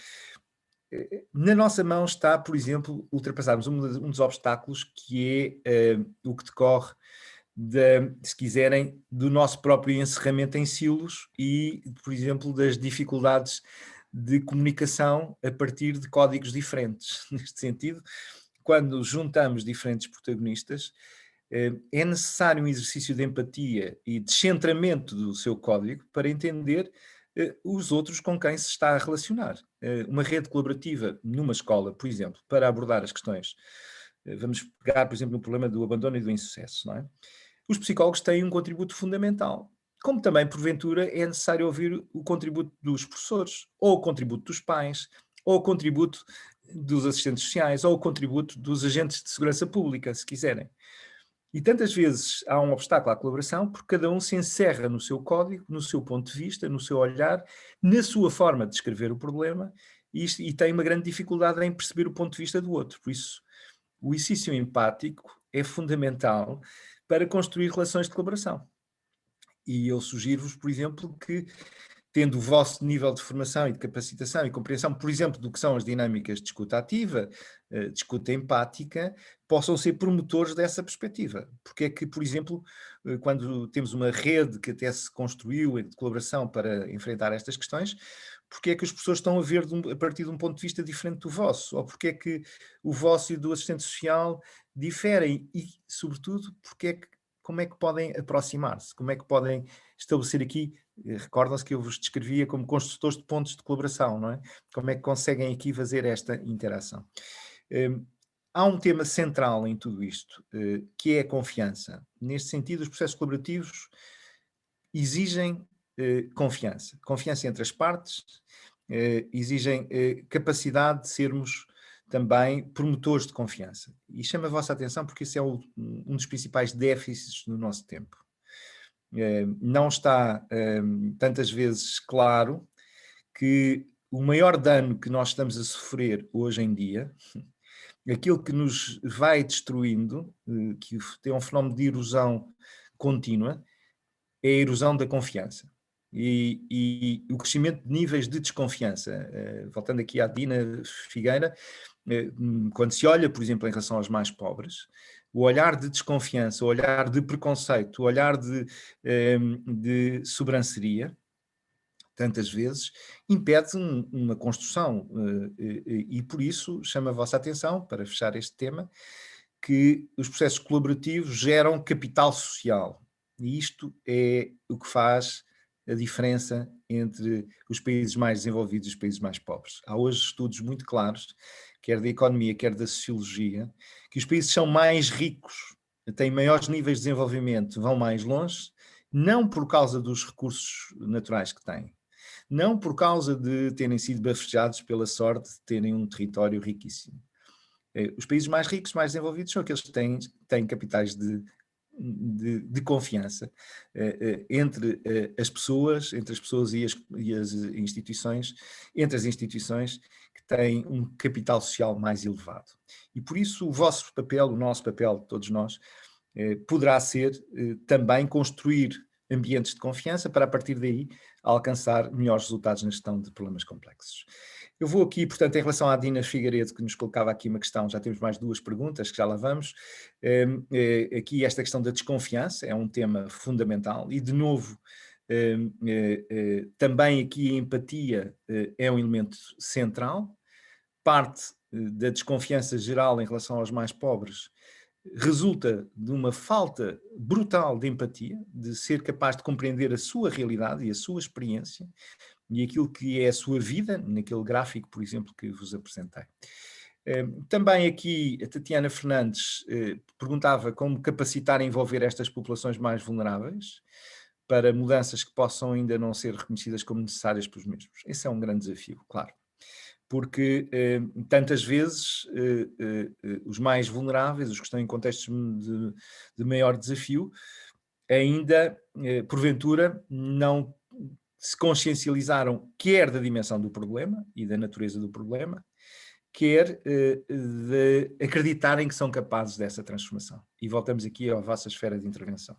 na nossa mão está, por exemplo, ultrapassarmos um dos obstáculos, que é o que decorre, se quiserem, do nosso próprio encerramento em silos e, por exemplo, das dificuldades de comunicação a partir de códigos diferentes. Neste sentido, quando juntamos diferentes protagonistas, é necessário um exercício de empatia e descentramento do seu código para entender os outros com quem se está a relacionar. Uma rede colaborativa numa escola, por exemplo, para abordar as questões, vamos pegar, por exemplo, no problema do abandono e do insucesso, não é? Os psicólogos têm um contributo fundamental, como também, porventura, é necessário ouvir o contributo dos professores, ou o contributo dos pais, ou o contributo dos assistentes sociais, ou o contributo dos agentes de segurança pública, se quiserem. E tantas vezes há um obstáculo à colaboração porque cada um se encerra no seu código, no seu ponto de vista, no seu olhar, na sua forma de descrever o problema e tem uma grande dificuldade em perceber o ponto de vista do outro. Por isso, o exercício empático é fundamental para construir relações de colaboração. E eu sugiro-vos, por exemplo, que tendo o vosso nível de formação e de capacitação e compreensão, por exemplo, do que são as dinâmicas de escuta ativa, de escuta empática, possam ser promotores dessa perspectiva. Porque é que, por exemplo, quando temos uma rede que até se construiu de colaboração para enfrentar estas questões, porque é que as pessoas estão a ver a partir de um ponto de vista diferente do vosso? Ou porque é que o vosso e do assistente social diferem? E, sobretudo, como é que podem aproximar-se? Como é que podem estabelecer aqui, recordam-se que eu vos descrevia como construtores de pontos de colaboração, não é? Como é que conseguem aqui fazer esta interação? Há um tema central em tudo isto, que é a confiança. Neste sentido, os processos colaborativos exigem confiança. Confiança entre as partes, exigem capacidade de sermos também promotores de confiança. E chamo a vossa atenção porque isso é um dos principais déficits no nosso tempo. Não está tantas vezes claro que o maior dano que nós estamos a sofrer hoje em dia, aquilo que nos vai destruindo, que tem um fenómeno de erosão contínua, é a erosão da confiança. E o crescimento de níveis de desconfiança. Voltando aqui à Dina Figueira, quando se olha, por exemplo, em relação aos mais pobres, o olhar de desconfiança, o olhar de preconceito, o olhar de sobranceria, tantas vezes, impede uma construção. E por isso chamo a vossa atenção, para fechar este tema, que os processos colaborativos geram capital social. E isto é o que faz a diferença entre os países mais desenvolvidos e os países mais pobres. Há hoje estudos muito claros, quer da economia, quer da sociologia, que os países são mais ricos, têm maiores níveis de desenvolvimento, vão mais longe, não por causa dos recursos naturais que têm, não por causa de terem sido bafejados pela sorte de terem um território riquíssimo. Os países mais ricos, mais desenvolvidos, são aqueles que têm capitais de confiança entre as pessoas e as instituições, entre as instituições que têm um capital social mais elevado. E por isso o vosso papel, o nosso papel, de todos nós, poderá ser também construir ambientes de confiança para, a partir daí, alcançar melhores resultados na gestão de problemas complexos. Eu vou aqui, portanto, em relação à Dina Figueiredo, que nos colocava aqui uma questão, já temos mais 2 perguntas, que já lá vamos. Aqui esta questão da desconfiança é um tema fundamental e, de novo, também aqui a empatia é um elemento central. Parte da desconfiança geral em relação aos mais pobres resulta de uma falta brutal de empatia, de ser capaz de compreender a sua realidade e a sua experiência e aquilo que é a sua vida, naquele gráfico, por exemplo, que vos apresentei. Também aqui a Tatiana Fernandes perguntava como capacitar e envolver estas populações mais vulneráveis para mudanças que possam ainda não ser reconhecidas como necessárias pelos mesmos. Esse é um grande desafio, claro. Porque tantas vezes os mais vulneráveis, os que estão em contextos de maior desafio, ainda, porventura, não se consciencializaram quer da dimensão do problema e da natureza do problema, quer de acreditarem que são capazes dessa transformação. E voltamos aqui à vossa esfera de intervenção.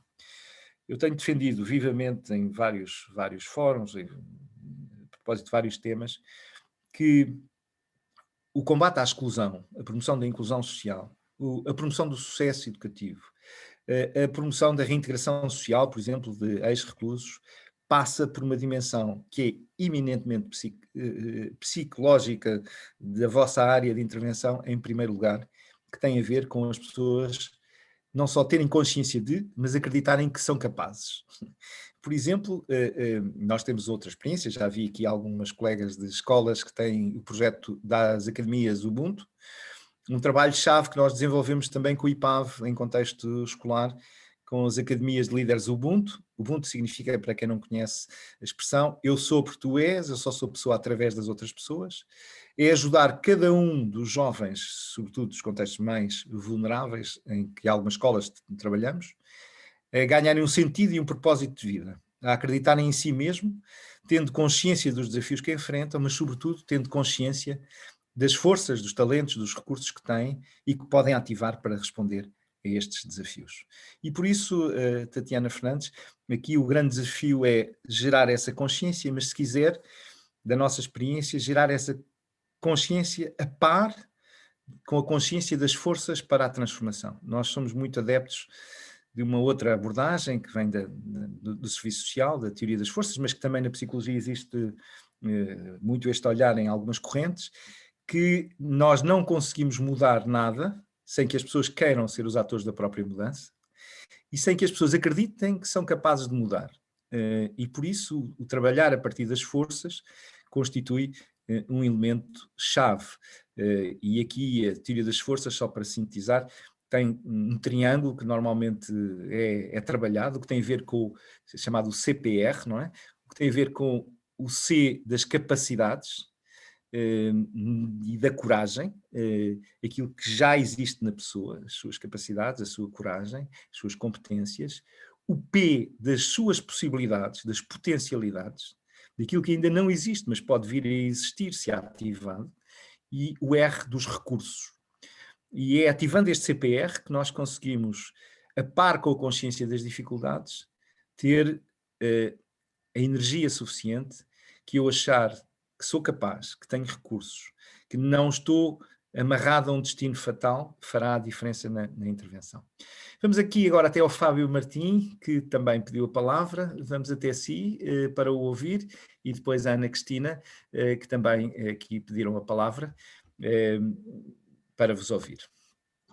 Eu tenho defendido vivamente em vários fóruns, a propósito de vários temas, que o combate à exclusão, a promoção da inclusão social, a promoção do sucesso educativo, a promoção da reintegração social, por exemplo, de ex-reclusos, passa por uma dimensão que é eminentemente psicológica da vossa área de intervenção, em primeiro lugar, que tem a ver com as pessoas não só terem consciência de, mas acreditarem que são capazes. Por exemplo, nós temos outra experiência, já vi aqui algumas colegas de escolas que têm o projeto das academias Ubuntu, um trabalho-chave que nós desenvolvemos também com o IPAV em contexto escolar, com as academias de líderes Ubuntu. Ubuntu significa, para quem não conhece a expressão, eu sou porque tu és, eu só sou pessoa através das outras pessoas. É ajudar cada um dos jovens, sobretudo dos contextos mais vulneráveis, em que algumas escolas trabalhamos, a ganharem um sentido e um propósito de vida, a acreditarem em si mesmo, tendo consciência dos desafios que enfrentam, mas sobretudo tendo consciência das forças, dos talentos, dos recursos que têm e que podem ativar para responder estes desafios. E por isso, Tatiana Fernandes, aqui o grande desafio é gerar essa consciência, mas se quiser, da nossa experiência, gerar essa consciência a par com a consciência das forças para a transformação. Nós somos muito adeptos de uma outra abordagem que vem do serviço social, da teoria das forças, mas que também na psicologia existe muito este olhar em algumas correntes, que nós não conseguimos mudar nada sem que as pessoas queiram ser os atores da própria mudança e sem que as pessoas acreditem que são capazes de mudar. E por isso o trabalhar a partir das forças constitui um elemento chave. E aqui a teoria das forças, só para sintetizar, tem um triângulo que normalmente é trabalhado, que tem a ver com o chamado CPR, não é? O que tem a ver com o C das capacidades e da coragem, aquilo que já existe na pessoa, as suas capacidades, a sua coragem, as suas competências, o P das suas possibilidades, das potencialidades, daquilo que ainda não existe, mas pode vir a existir se ativado, e o R dos recursos. E é ativando este CPR que nós conseguimos, a par com a consciência das dificuldades, ter a energia suficiente que eu achar que sou capaz, que tenho recursos, que não estou amarrado a um destino fatal, fará a diferença na intervenção. Vamos aqui agora até ao Fábio Martim, que também pediu a palavra. Vamos até si para o ouvir, e depois a Ana Cristina, que também aqui pediram a palavra, para vos ouvir.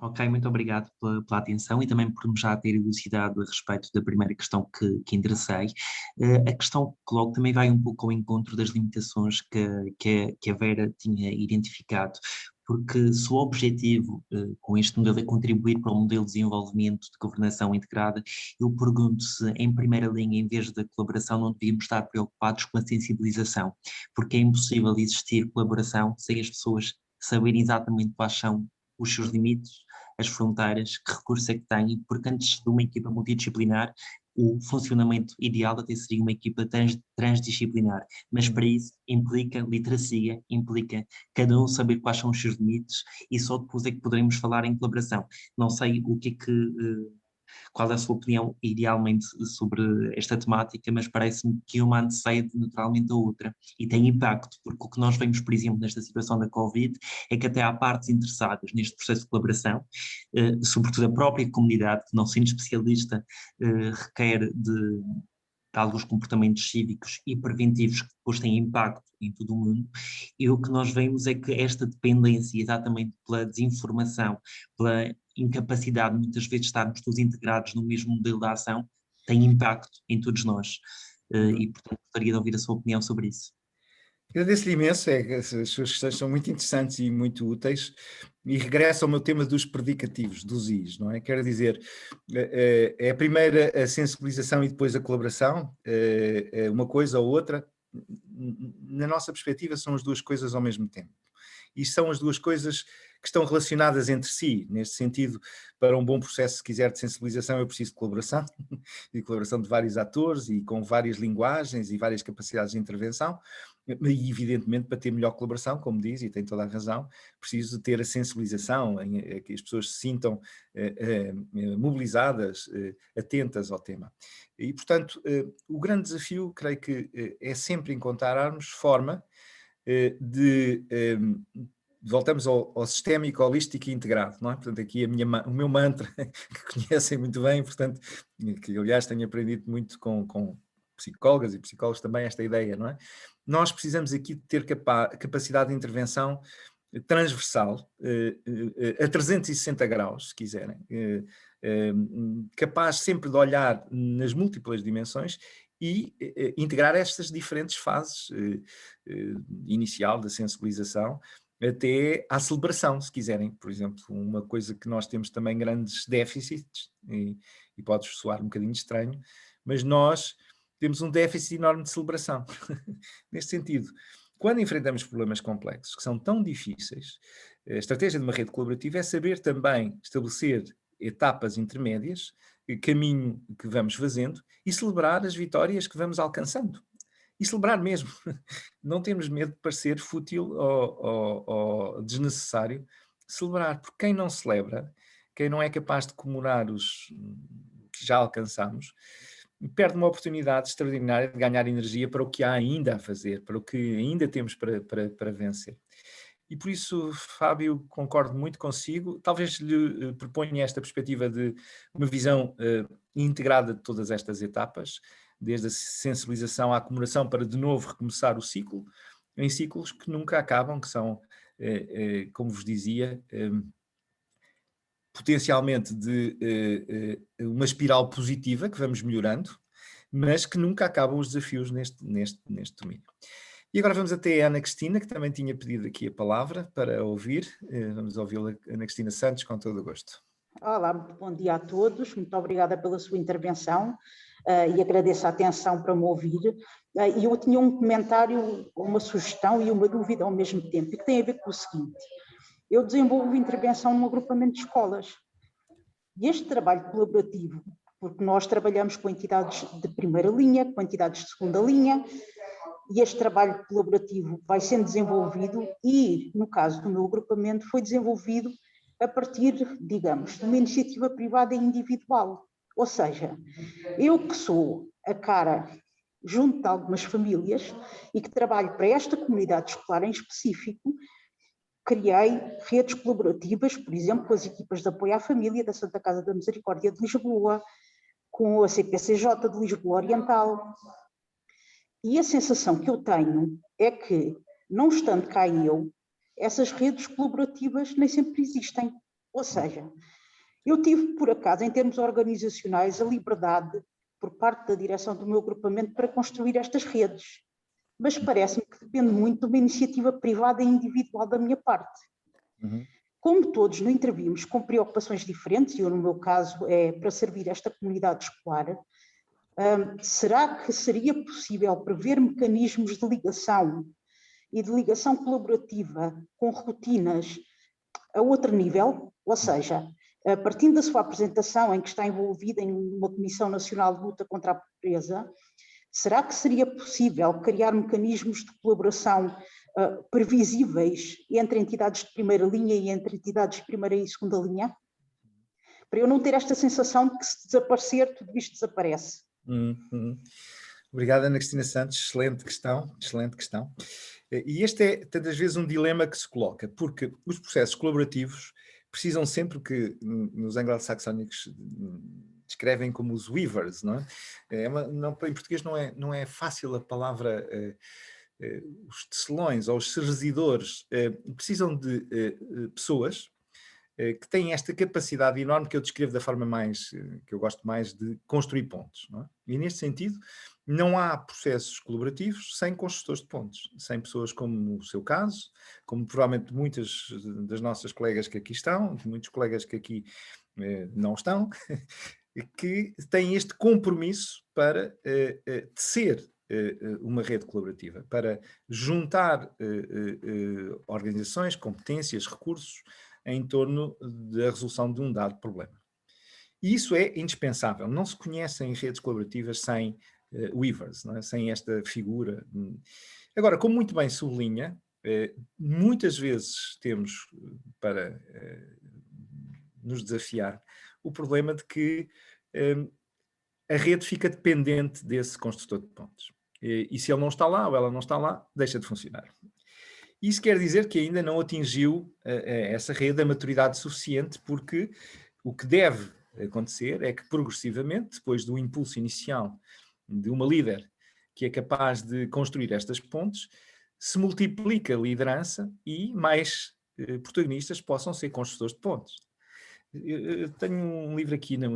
Ok, muito obrigado pela atenção e também por me já ter elucidado a respeito da primeira questão que enderecei. A questão que coloco também vai um pouco ao encontro das limitações que a Vera tinha identificado, porque se o objetivo com este modelo é contribuir para o modelo de desenvolvimento de governação integrada, eu pergunto se em primeira linha, em vez da colaboração, não devíamos estar preocupados com a sensibilização, porque é impossível existir colaboração sem as pessoas saberem exatamente quais são os seus limites, as fronteiras, que recursos é que têm, porque antes de uma equipa multidisciplinar, o funcionamento ideal até seria uma equipa transdisciplinar, mas para isso implica literacia, implica cada um saber quais são os seus limites e só depois é que poderemos falar em colaboração. Não sei o que é que... qual é a sua opinião idealmente sobre esta temática, mas parece-me que uma antecede naturalmente a outra e tem impacto, porque o que nós vemos, por exemplo, nesta situação da Covid, é que até há partes interessadas neste processo de colaboração, sobretudo a própria comunidade, que não sendo especialista, requer de alguns comportamentos cívicos e preventivos que depois têm impacto em todo o mundo, e o que nós vemos é que esta dependência, exatamente pela desinformação, pela incapacidade de muitas vezes estarmos todos integrados no mesmo modelo de ação, tem impacto em todos nós. E, portanto, gostaria de ouvir a sua opinião sobre isso. Agradeço-lhe imenso, as suas questões são muito interessantes e muito úteis, e regresso ao meu tema dos predicativos, dos Is, não é? Quero dizer, é a primeira a sensibilização e depois a colaboração, uma coisa ou outra, na nossa perspectiva são as duas coisas ao mesmo tempo. E são as duas coisas que estão relacionadas entre si, neste sentido, para um bom processo, se quiser, de sensibilização, é preciso de colaboração, e colaboração de vários atores e com várias linguagens e várias capacidades de intervenção, e evidentemente para ter melhor colaboração, como diz, e tem toda a razão, preciso de ter a sensibilização, que as pessoas se sintam mobilizadas, atentas ao tema. E, portanto, o grande desafio, creio que é sempre encontrarmos forma de... voltamos ao sistémico, holístico e integrado, não é? Portanto, aqui o meu mantra, que conhecem muito bem, portanto, que aliás tenho aprendido muito com psicólogas e psicólogos também esta ideia, não é? Nós precisamos aqui de ter capacidade de intervenção transversal, a 360 graus, se quiserem, capaz sempre de olhar nas múltiplas dimensões e integrar estas diferentes fases, inicial da sensibilização, até à celebração, se quiserem. Por exemplo, uma coisa que nós temos também grandes déficits, e pode soar um bocadinho estranho, mas nós temos um déficit enorme de celebração. Neste sentido, quando enfrentamos problemas complexos, que são tão difíceis, a estratégia de uma rede colaborativa é saber também estabelecer etapas intermédias, caminho que vamos fazendo, e celebrar as vitórias que vamos alcançando. E celebrar mesmo. Não temos medo de parecer fútil ou desnecessário celebrar, porque quem não celebra, quem não é capaz de comemorar os que já alcançamos, perde uma oportunidade extraordinária de ganhar energia para o que há ainda a fazer, para o que ainda temos para vencer. E por isso, Fábio, concordo muito consigo. Talvez lhe proponha esta perspectiva de uma visão integrada de todas estas etapas, desde a sensibilização à comemoração para de novo recomeçar o ciclo, em ciclos que nunca acabam, que são, como vos dizia, potencialmente de uma espiral positiva, que vamos melhorando, mas que nunca acabam os desafios neste domínio. E agora vamos até a Ana Cristina, que também tinha pedido aqui a palavra para ouvir. Vamos ouvi-la, Ana Cristina Santos, com todo o gosto. Olá, muito bom dia a todos. Muito obrigada pela sua intervenção e agradeço a atenção para me ouvir. E eu tinha um comentário, uma sugestão e uma dúvida ao mesmo tempo, e que tem a ver com o seguinte. Eu desenvolvo intervenção num agrupamento de escolas. E este trabalho colaborativo, porque nós trabalhamos com entidades de primeira linha, com entidades de segunda linha, e este trabalho colaborativo vai sendo desenvolvido e, no caso do meu agrupamento, foi desenvolvido a partir, digamos, de uma iniciativa privada e individual. Ou seja, eu que sou a cara junto de algumas famílias e que trabalho para esta comunidade escolar em específico, criei redes colaborativas, por exemplo, com as equipas de apoio à família da Santa Casa da Misericórdia de Lisboa, com a CPCJ de Lisboa Oriental. E a sensação que eu tenho é que, não estando cá eu, essas redes colaborativas nem sempre existem. Ou seja, eu tive, por acaso, em termos organizacionais, a liberdade, por parte da direção do meu agrupamento, para construir estas redes. Mas parece-me que depende muito de uma iniciativa privada e individual da minha parte. Como todos não intervimos com preocupações diferentes, e eu, no meu caso, é para servir esta comunidade escolar, será que seria possível prever mecanismos de ligação e de ligação colaborativa com rotinas a outro nível? Ou seja, partindo da sua apresentação em que está envolvida em uma Comissão Nacional de Luta contra a Pobreza, será que seria possível criar mecanismos de colaboração previsíveis entre entidades de primeira linha e entre entidades de primeira e segunda linha? Para eu não ter esta sensação de que se desaparecer, tudo isto desaparece. Obrigado, Ana Cristina Santos, excelente questão, excelente questão. E este é, tantas vezes, um dilema que se coloca, porque os processos colaborativos precisam sempre, que nos anglo-saxónicos descrevem como os weavers, não é? Em português não é fácil a palavra, os tecelões ou os serezidores precisam de pessoas que têm esta capacidade enorme que eu descrevo da forma mais, que eu gosto mais, de construir pontos, não é? E neste sentido, não há processos colaborativos sem construtores de pontos, sem pessoas como no seu caso, como provavelmente muitas das nossas colegas que aqui estão, muitos colegas que aqui não estão, que têm este compromisso para tecer uma rede colaborativa, para juntar organizações, competências, recursos, em torno da resolução de um dado problema. E isso é indispensável. Não se conhecem redes colaborativas sem weavers, não é? Sem esta figura. Agora, como muito bem sublinha, muitas vezes temos para nos desafiar o problema de que a rede fica dependente desse construtor de pontos. E se ele não está lá ou ela não está lá, deixa de funcionar. Isso quer dizer que ainda não atingiu essa rede a maturidade suficiente, porque o que deve acontecer é que progressivamente, depois do impulso inicial de uma líder que é capaz de construir estas pontes, se multiplica a liderança e mais protagonistas possam ser construtores de pontes. Eu tenho um livro aqui na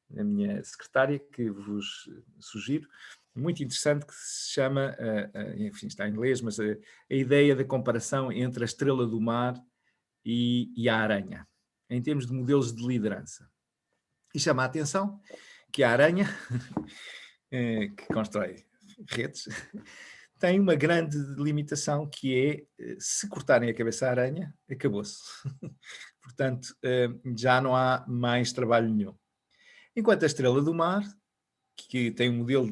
minha secretária que vos sugiro, muito interessante, que se chama, enfim, está em inglês, mas a ideia da comparação entre a estrela do mar e a aranha, em termos de modelos de liderança. E chama a atenção que a aranha, que constrói redes, tem uma grande limitação, que é, se cortarem a cabeça à aranha, acabou-se. Portanto, já não há mais trabalho nenhum. Enquanto a estrela do mar, que tem um modelo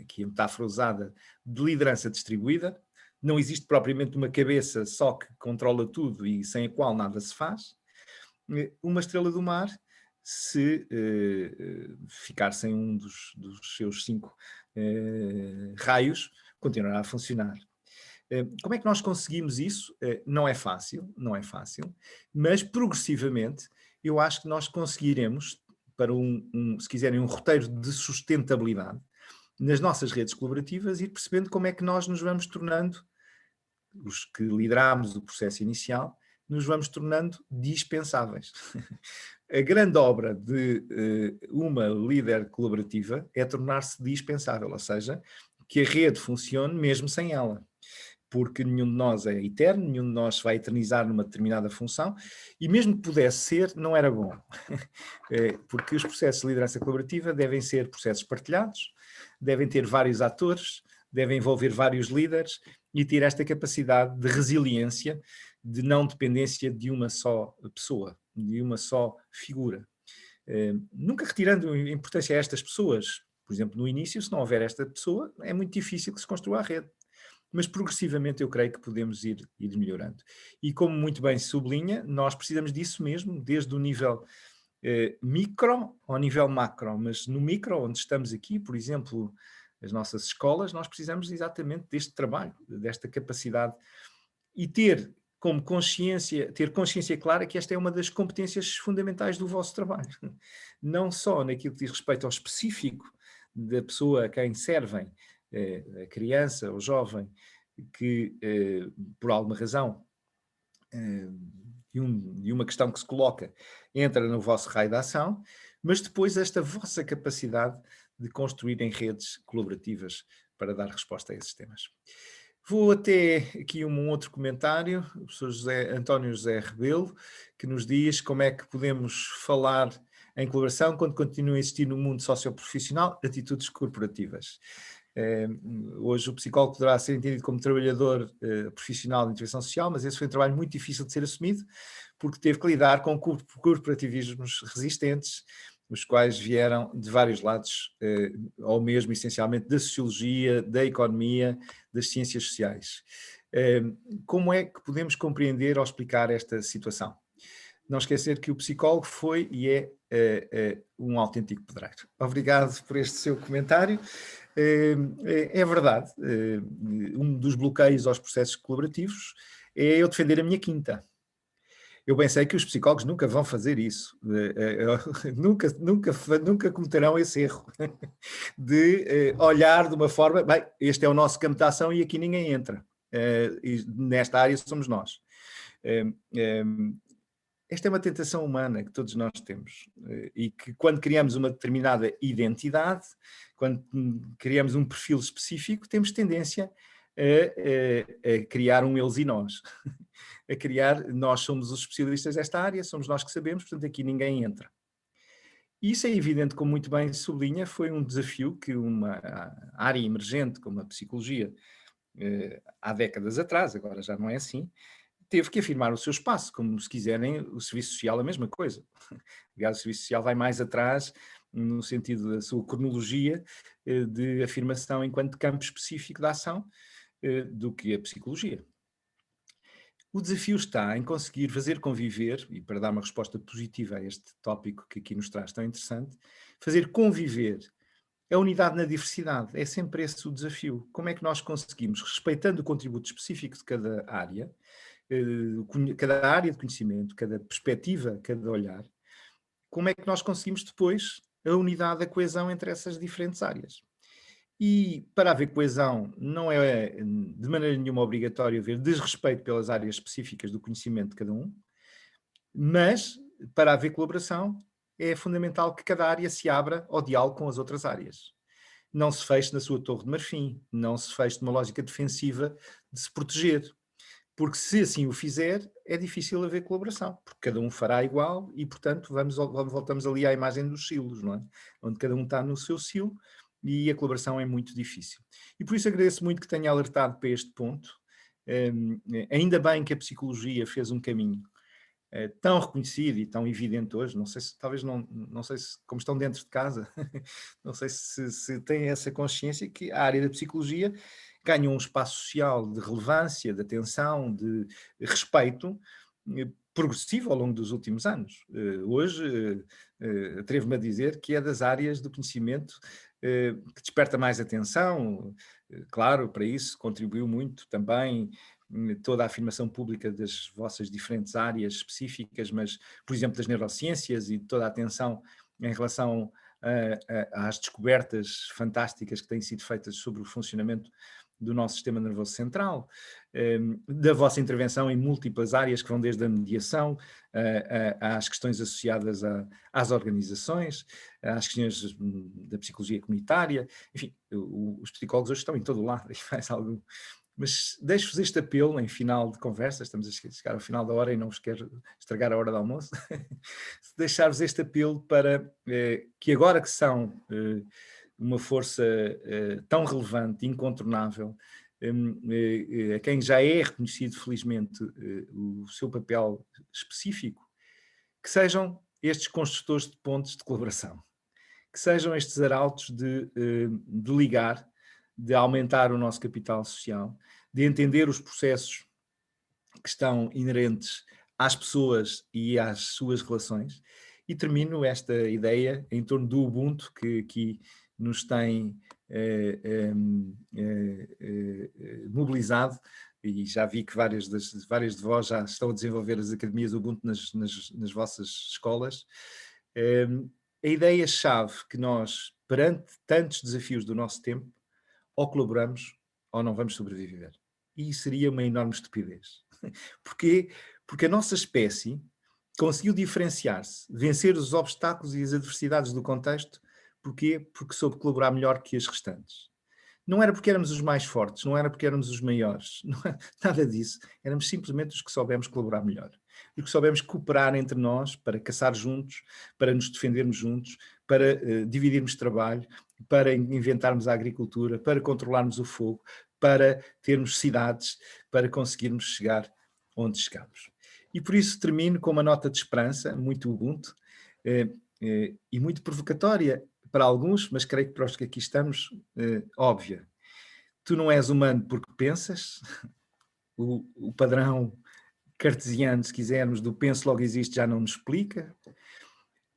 que é metáfora usada, de liderança distribuída, não existe propriamente uma cabeça só que controla tudo e sem a qual nada se faz. Uma estrela do mar, se ficar sem um dos seus 5 raios, continuará a funcionar. Como é que nós conseguimos isso? Não é fácil, não é fácil, mas progressivamente eu acho que nós conseguiremos, para se quiserem, um roteiro de sustentabilidade nas nossas redes colaborativas, ir percebendo como é que nós nos vamos tornando, os que liderámos o processo inicial, nos vamos tornando dispensáveis. A grande obra de uma líder colaborativa é tornar-se dispensável, ou seja, que a rede funcione mesmo sem ela. Porque nenhum de nós é eterno, nenhum de nós vai eternizar numa determinada função, e mesmo que pudesse ser, não era bom. Porque os processos de liderança colaborativa devem ser processos partilhados, devem ter vários atores, devem envolver vários líderes e ter esta capacidade de resiliência, de não dependência de uma só pessoa, de uma só figura. Nunca retirando a importância a estas pessoas. Por exemplo, no início, se não houver esta pessoa, é muito difícil que se construa a rede. Mas progressivamente eu creio que podemos ir melhorando. E como muito bem se sublinha, nós precisamos disso mesmo, desde o nível micro ao nível macro. Mas no micro, onde estamos aqui, por exemplo, as nossas escolas, nós precisamos exatamente deste trabalho, desta capacidade e ter consciência clara que esta é uma das competências fundamentais do vosso trabalho. Não só naquilo que diz respeito ao específico da pessoa a quem servem, a criança ou jovem, que por alguma razão e uma questão que se coloca entra no vosso raio de ação, mas depois esta vossa capacidade de construírem redes colaborativas para dar resposta a esses temas. Vou até aqui um outro comentário, o professor António José Rebelo, que nos diz como é que podemos falar em colaboração quando continua a existir no mundo socioprofissional atitudes corporativas. Hoje o psicólogo poderá ser entendido como trabalhador profissional de intervenção social, mas esse foi um trabalho muito difícil de ser assumido, porque teve que lidar com corporativismos resistentes, os quais vieram de vários lados, ou mesmo essencialmente da sociologia, da economia, das ciências sociais. Como é que podemos compreender ou explicar esta situação? Não esquecer que o psicólogo foi e é um autêntico pedreiro. Obrigado por este seu comentário. É verdade, um dos bloqueios aos processos colaborativos é eu defender a minha quinta. Eu bem sei que os psicólogos nunca vão fazer isso, nunca cometerão esse erro de olhar de uma forma, bem, este é o nosso campo de ação e aqui ninguém entra, e nesta área somos nós. Esta é uma tentação humana que todos nós temos e que quando criamos uma determinada identidade, quando criamos um perfil específico, temos tendência a criar um eles e nós. A criar, nós somos os especialistas desta área, somos nós que sabemos, portanto aqui ninguém entra. E isso é evidente, como muito bem sublinha, foi um desafio que uma área emergente como a psicologia, há décadas atrás, agora já não é assim, teve que afirmar o seu espaço, como se quiserem o serviço social a mesma coisa. Aliás, o serviço social vai mais atrás no sentido da sua cronologia de afirmação enquanto campo específico de ação do que a psicologia. O desafio está em conseguir fazer conviver, e para dar uma resposta positiva a este tópico que aqui nos traz tão interessante, fazer conviver a unidade na diversidade. É sempre esse o desafio. Como é que nós conseguimos, respeitando o contributo específico de cada área de conhecimento, cada perspectiva, cada olhar, como é que nós conseguimos depois a unidade, a coesão entre essas diferentes áreas? E para haver coesão não é de maneira nenhuma obrigatório haver desrespeito pelas áreas específicas do conhecimento de cada um, mas para haver colaboração é fundamental que cada área se abra ao diálogo com as outras áreas. Não se feche na sua torre de marfim, não se feche numa lógica defensiva de se proteger, porque se assim o fizer é difícil haver colaboração, porque cada um fará igual e portanto voltamos ali à imagem dos silos, não é? Onde cada um está no seu silo, e a colaboração é muito difícil. E por isso agradeço muito que tenha alertado para este ponto. Ainda bem que a psicologia fez um caminho tão reconhecido e tão evidente hoje, não sei se, talvez não sei se, como estão dentro de casa, não sei se têm essa consciência que a área da psicologia ganham um espaço social de relevância, de atenção, de respeito, progressivo ao longo dos últimos anos. Hoje, atrevo-me a dizer que é das áreas do conhecimento que desperta mais atenção. Claro, para isso contribuiu muito também toda a afirmação pública das vossas diferentes áreas específicas, mas, por exemplo, das neurociências e toda a atenção em relação às descobertas fantásticas que têm sido feitas sobre o funcionamento do nosso sistema nervoso central, da vossa intervenção em múltiplas áreas que vão desde a mediação às questões associadas às organizações, às questões da psicologia comunitária, enfim, os psicólogos hoje estão em todo o lado, e mais algum. Mas deixo-vos este apelo em final de conversa, estamos a chegar ao final da hora e não vos quero estragar a hora do almoço, deixar-vos este apelo para que agora que são uma força tão relevante, incontornável, a quem já é reconhecido felizmente o seu papel específico, que sejam estes construtores de pontes de colaboração, que sejam estes arautos de ligar, de aumentar o nosso capital social, de entender os processos que estão inerentes às pessoas e às suas relações. E termino esta ideia em torno do Ubuntu, que aqui nos tem mobilizado, e já vi que várias de vós já estão a desenvolver as academias Ubuntu nas vossas escolas. A ideia-chave que nós, perante tantos desafios do nosso tempo, ou colaboramos ou não vamos sobreviver. E seria uma enorme estupidez. Porquê? Porque a nossa espécie conseguiu diferenciar-se, vencer os obstáculos e as adversidades do contexto. Porquê? Porque soube colaborar melhor que as restantes. Não era porque éramos os mais fortes, não era porque éramos os maiores, não é nada disso. Éramos simplesmente os que soubemos colaborar melhor. Os que soubemos cooperar entre nós para caçar juntos, para nos defendermos juntos, para dividirmos trabalho, para inventarmos a agricultura, para controlarmos o fogo, para termos cidades, para conseguirmos chegar onde chegamos. E por isso termino com uma nota de esperança, muito Ubuntu, e muito provocatória para alguns, mas creio que para os que aqui estamos, óbvia. Tu não és humano porque pensas, o padrão cartesiano, se quisermos, do penso logo existe já não nos explica.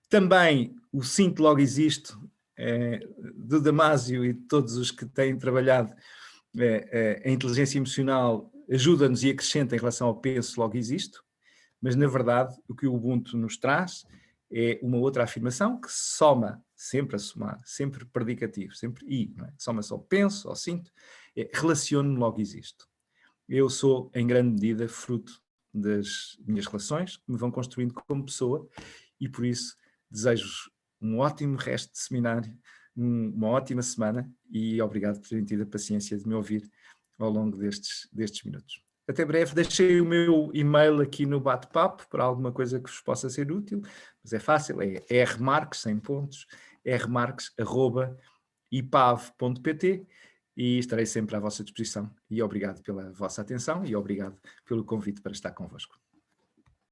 Também o sinto logo existo, do Damásio e de todos os que têm trabalhado a inteligência emocional, ajuda-nos e acrescenta em relação ao penso logo existo, mas na verdade o que o Ubuntu nos traz é uma outra afirmação que soma, sempre a somar, sempre predicativo, sempre e, não é? Soma-se ao penso, ao sinto, relaciono-me logo existo. Eu sou em grande medida fruto das minhas relações que me vão construindo como pessoa e por isso desejo um ótimo resto de seminário, uma ótima semana e obrigado por terem tido a paciência de me ouvir ao longo destes minutos. Até breve. Deixei o meu e-mail aqui no bate-papo para alguma coisa que vos possa ser útil, mas é fácil, é rmarques, sem pontos, rmarques@ipav.pt e estarei sempre à vossa disposição. E obrigado pela vossa atenção e obrigado pelo convite para estar convosco.